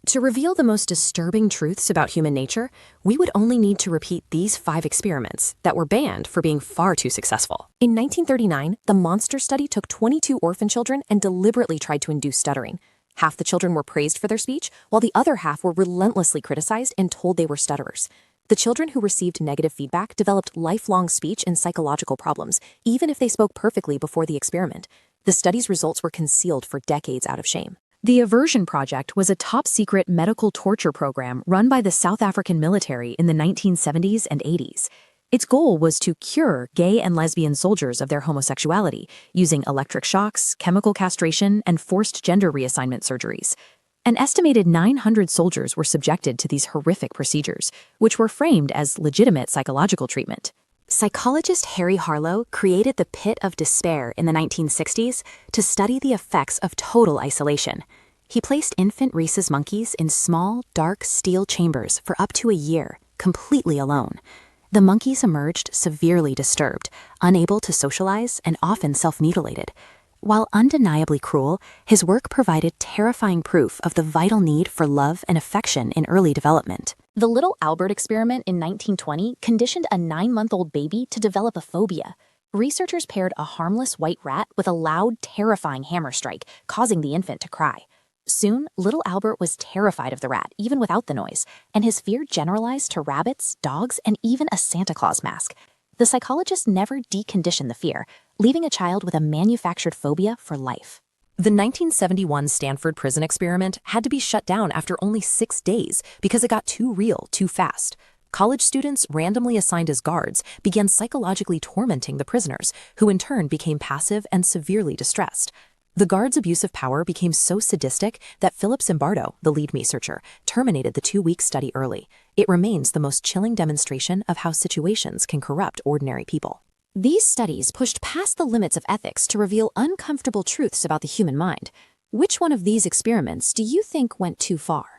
To reveal the most disturbing truths about human nature, we would only need to repeat these 5 experiments that were banned for being far too successful. In 1939, the Monster Study took 22 orphan children and deliberately tried to induce stuttering. Half the children were praised for their speech, while the other half were relentlessly criticized and told they were stutterers. The children who received negative feedback developed lifelong speech and psychological problems, even if they spoke perfectly before the experiment. The study's results were concealed for decades out of shame. The Aversion Project was a top-secret medical torture program run by the South African military in the 1970s and 80s. Its goal was to cure gay and lesbian soldiers of their homosexuality using electric shocks, chemical castration, and forced gender reassignment surgeries. An estimated 900 soldiers were subjected to these horrific procedures, which were framed as legitimate psychological treatment. Psychologist Harry Harlow created the Pit of Despair in the 1960s to study the effects of total isolation. He placed infant rhesus monkeys in small, dark steel chambers for up to a year, completely alone. The monkeys emerged severely disturbed, unable to socialize, and often self-mutilated. While undeniably cruel, his work provided terrifying proof of the vital need for love and affection in early development. The Little Albert experiment in 1920 conditioned a 9-month-old baby to develop a phobia. Researchers paired a harmless white rat with a loud, terrifying hammer strike, causing the infant to cry. Soon, little Albert was terrified of the rat, even without the noise, and his fear generalized to rabbits, dogs, and even a Santa Claus mask. The psychologist never deconditioned the fear, leaving a child with a manufactured phobia for life. The 1971 Stanford prison experiment had to be shut down after only 6 days because it got too real too fast. College students, randomly assigned as guards, began psychologically tormenting the prisoners, who in turn became passive and severely distressed. The guards' abuse of power became so sadistic that Philip Zimbardo, the lead researcher, terminated the 2-week study early. It remains the most chilling demonstration of how situations can corrupt ordinary people. These studies pushed past the limits of ethics to reveal uncomfortable truths about the human mind. Which one of these experiments do you think went too far?